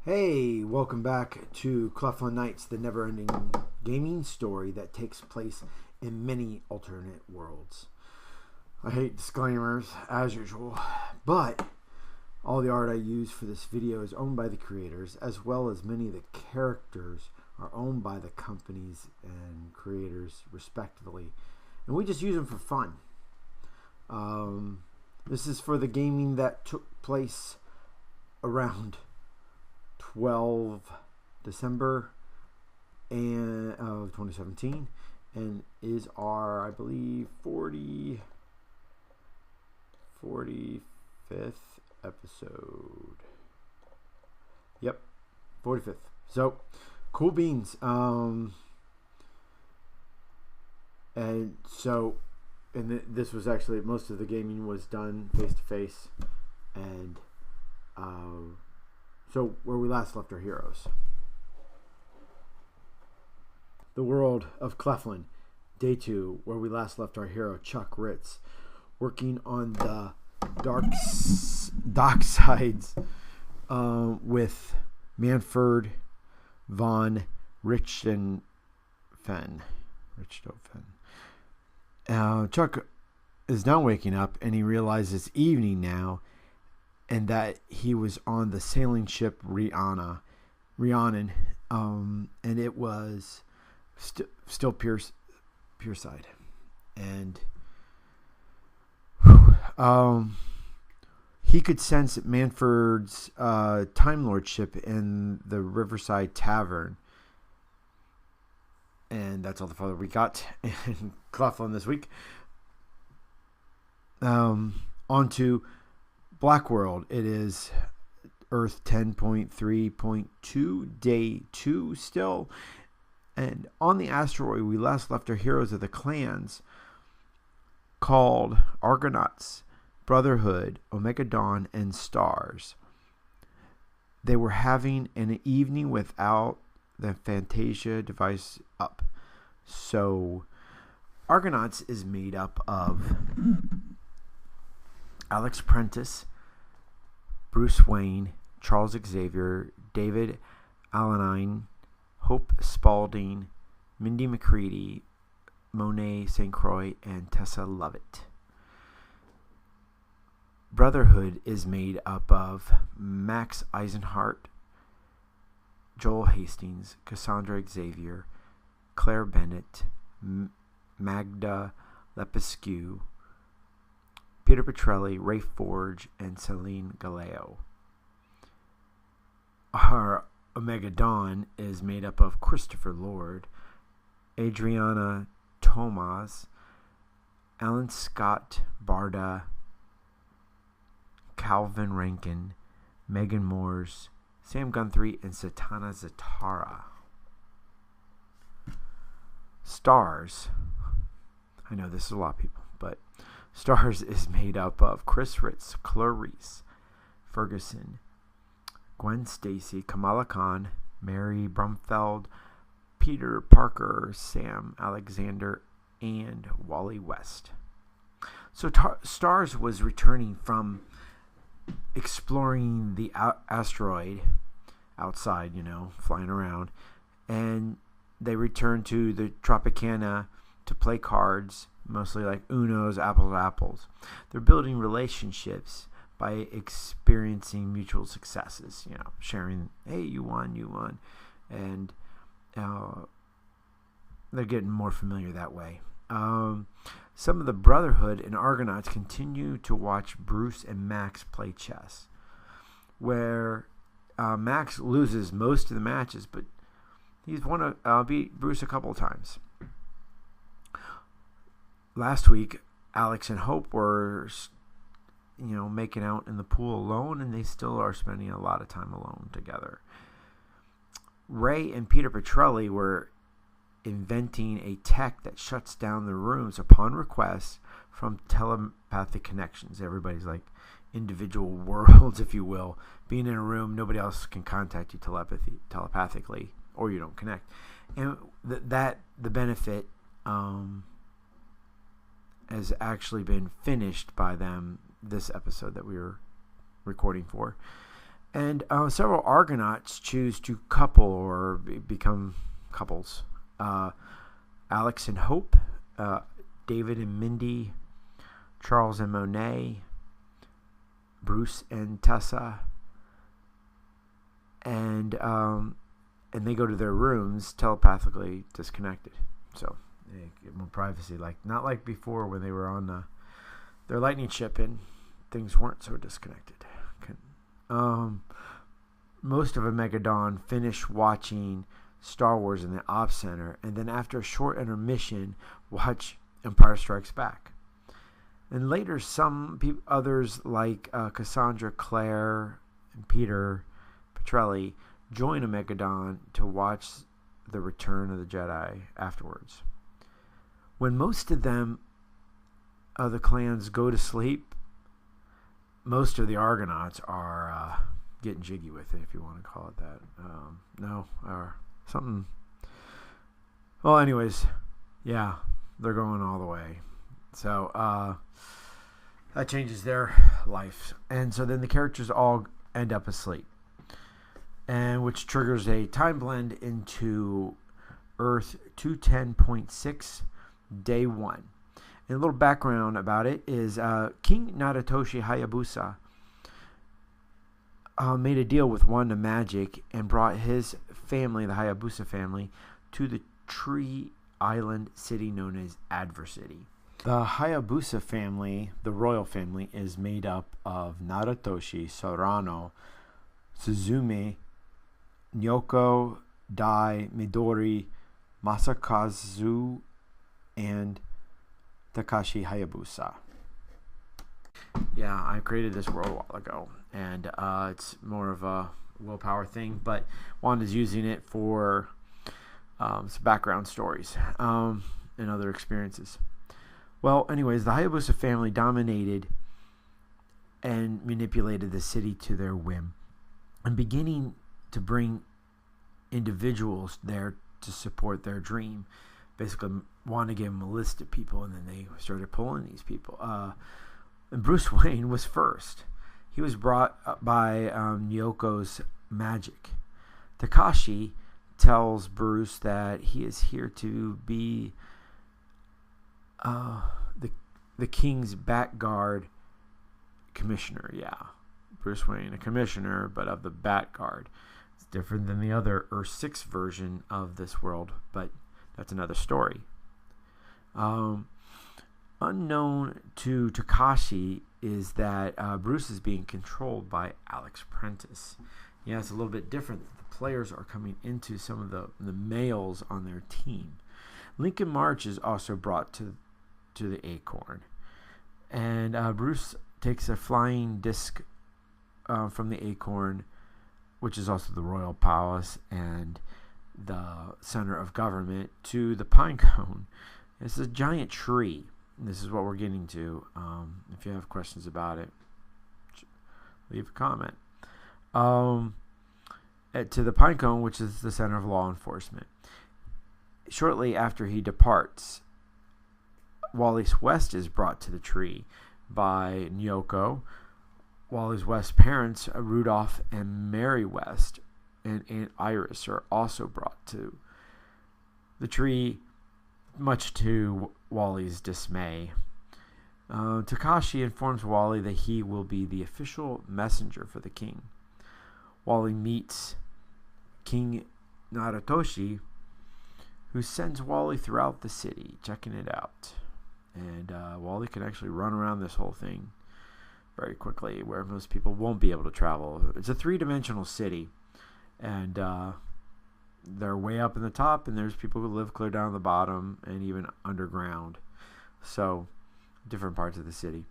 Hey, welcome back to Cleftlan Nights, the never-ending gaming story that takes place in many alternate worlds. I hate disclaimers, as usual, but all the art I use for this video is owned by the creators, as well as many of the characters are owned by the companies and creators, respectively. And we just use them for fun. This is for the gaming that took place around 12 December of 2017 and is our, I believe, 45th episode. Yep, 45th. So, cool beans. And this was actually, most of the gaming was done face to face, and so where we last left our heroes. The world of Cleftlan, day 2, where we last left our hero Chuck Ritz, working on the docksides with Manfred von Richthofen. Chuck is now waking up, and he realizes it's evening now, and that he was on the sailing ship Rhiannon, and it was still Pierside, and he could sense Manfred's Time Lordship in the Riverside Tavern, and that's all the further we got in Cleftlan this week. On to Black World. It is Earth 10.3.2, day 2 still. And on the asteroid, we last left our heroes of the clans called Argonauts, Brotherhood, Omega Dawn, and Stars. They were having an evening without the Fantasia device up. So Argonauts is made up of Alex Prentice, Bruce Wayne, Charles Xavier, David Alanine, Hope Spaulding, Mindy McCready, Monet St. Croix, and Tessa Lovett. Brotherhood is made up of Max Eisenhart, Joel Hastings, Cassandra Xavier, Claire Bennett, Magda Lepescu, Peter Petrelli, Ray Forge, and Celine Galeo. Our Omega Dawn is made up of Christopher Lord, Adriana Tomas, Alan Scott Barda, Calvin Rankin, Megan Moores, Sam Guthrie, and Satana Zatara. Stars. I know this is a lot of people, but Stars is made up of Chris Ritz, Clarice Ferguson, Gwen Stacy, Kamala Khan, Mary Brumfeld, Peter Parker, Sam Alexander, and Wally West. So Stars was returning from exploring the asteroid outside, flying around, and they returned to the Tropicana to play cards, mostly like Uno's, apples. They're building relationships by experiencing mutual successes, sharing, hey, you won, and they're getting more familiar that way. Some of the Brotherhood and Argonauts continue to watch Bruce and Max play chess, where Max loses most of the matches, but he's beat Bruce a couple of times. Last week, Alex and Hope were, making out in the pool alone, and they still are spending a lot of time alone together. Ray and Peter Petrelli were inventing a tech that shuts down the rooms upon request from telepathic connections. Everybody's like individual worlds, if you will. Being in a room, nobody else can contact you telepathically, or you don't connect. And the benefit has actually been finished by them this episode that we were recording for. And several Argonauts choose to couple or become couples. Alex and Hope, David and Mindy, Charles and Monet, Bruce and Tessa, and they go to their rooms telepathically disconnected. So they get more privacy, not like before when they were on their lightning ship and things weren't so disconnected. Most of Megadon finish watching Star Wars in the Ops Center, and then after a short intermission, watch Empire Strikes Back. And later, others like Cassandra, Claire, and Peter Petrelli join Megadon to watch the Return of the Jedi afterwards. When most of them, the clans, go to sleep, most of the Argonauts are getting jiggy with it, if you want to call it that. Or something. Well, anyways, yeah, they're going all the way. So that changes their life. And so then the characters all end up asleep, and which triggers a time blend into Earth 210.6, Day 1. And a little background about it is King Naratoshi Hayabusa made a deal with Wanda Magic and brought his family, the Hayabusa family, to the tree island city known as Adver City. The Hayabusa family, the royal family, is made up of Naratoshi, Sorano, Suzume, Nyoko, Dai, Midori, Masakazu, and Takashi Hayabusa. Yeah, I created this world a while ago, and it's more of a willpower thing, but Wanda's using it for some background stories and other experiences. Well, anyways, the Hayabusa family dominated and manipulated the city to their whim, and beginning to bring individuals there to support their dream. Basically, Wanda gave them a list of people, and then they started pulling these people. And Bruce Wayne was first. He was brought by Nyoko's magic. Takashi tells Bruce that he is here to be the King's Batguard commissioner. Yeah, Bruce Wayne, a commissioner, but of the Batguard. It's different than the other Earth 6 version of this world, but that's another story. Unknown to Takashi is that Bruce is being controlled by Alex Prentice. Yeah, it's a little bit different. The players are coming into some of the males on their team. Lincoln March is also brought to the Acorn. And Bruce takes a flying disc from the Acorn, which is also the Royal Palace and the center of government, to the Pine Cone. It's a giant tree. This is what we're getting to. If you have questions about it, leave a comment. To the Pine Cone, which is the center of law enforcement. Shortly after he departs, Wally's West is brought to the tree by Nyoko. Wally's West parents, Rudolph and Mary West, and Aunt Iris, are also brought to the tree, much to Wally's dismay. Takashi informs Wally that he will be the official messenger for the king. Wally meets King Naratoshi, who sends Wally throughout the city, checking it out. And Wally can actually run around this whole thing very quickly, where most people won't be able to travel. It's a three-dimensional city, and they're way up in the top, and there's people who live clear down the bottom and even underground. So, different parts of the city.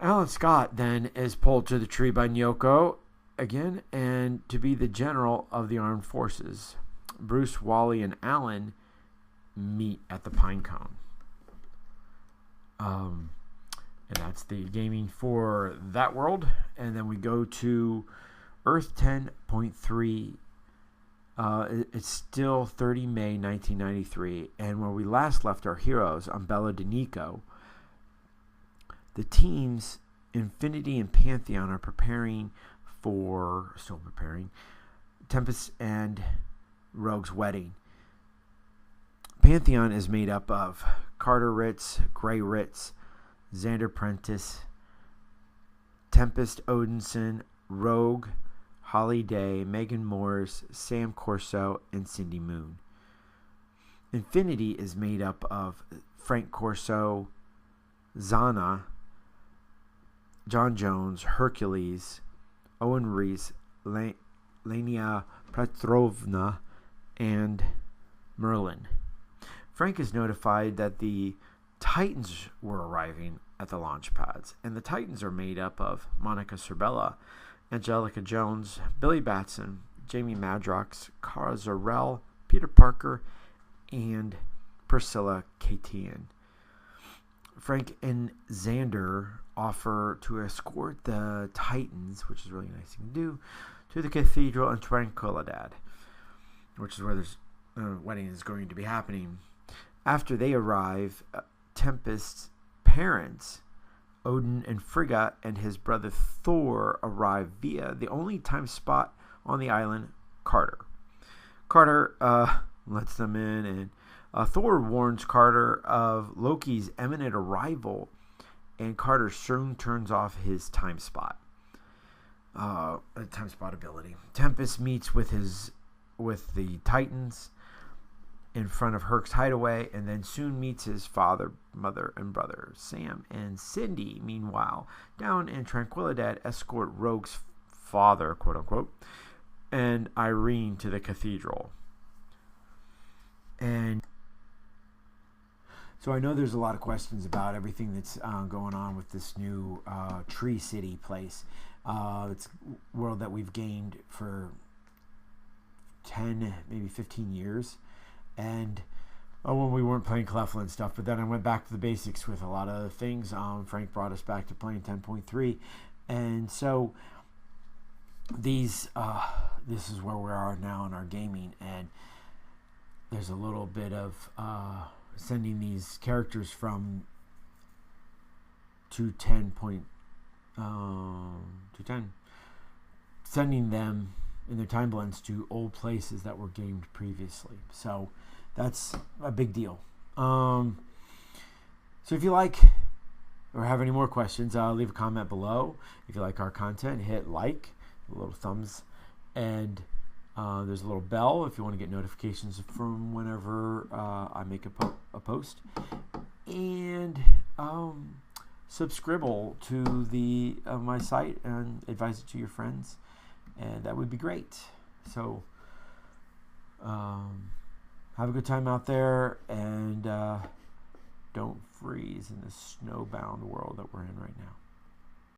Alan Scott then is pulled to the tree by Nyoko again, and to be the general of the armed forces. Bruce, Wally, and Alan meet at the Pine Cone. And that's the gaming for that world. And then we go to Earth 10.3. It's still 30 May 1993. And where we last left our heroes on Bella Danico, the teams Infinity and Pantheon are preparing for Tempest and Rogue's wedding. Pantheon is made up of Carter Ritz, Gray Ritz, Xander Prentice, Tempest Odinson, Rogue, Holly Day, Megan Morris, Sam Corso, and Cindy Moon. Infinity is made up of Frank Corso, Zana, John Jones, Hercules, Owen Reese, Lenia Petrovna, and Merlin. Frank is notified that the Titans were arriving at the launch pads, and the Titans are made up of Monica Cerbella, Angelica Jones, Billy Batson, Jamie Madrox, Cara Zarell, Peter Parker, and Priscilla Katian. Frank and Xander offer to escort the Titans, which is a really nice thing to do, to the cathedral in Tranquilidad, which is where this wedding is going to be happening. After they arrive, Tempest's parents, Odin and Frigga, and his brother Thor arrive via the only time spot on the island, Carter. Carter lets them in, and Thor warns Carter of Loki's imminent arrival, and Carter soon turns off his time spot ability. Tempest meets with the Titans in front of Herc's hideaway, and then soon meets his father, mother, and brother. Sam and Cindy, meanwhile, down in Tranquilidad, escort Rogue's father, quote unquote, and Irene to the cathedral. And so I know there's a lot of questions about everything that's going on with this new Tree City place. It's a world that we've gained for 10, maybe 15 years. And when we weren't playing Cleftlan stuff, but then I went back to the basics with a lot of things. Frank brought us back to playing 10.3, and so this is where we are now in our gaming, and there's a little bit of sending these characters from 210, sending them in their time blends to old places that were gamed previously. So that's a big deal. So if you like or have any more questions, leave a comment below. If you like our content, hit like, a little thumbs, and there's a little bell if you want to get notifications from whenever I make a post. And subscribe to the my site and advise it to your friends, and that would be great. So have a good time out there, and don't freeze in the snowbound world that we're in right now.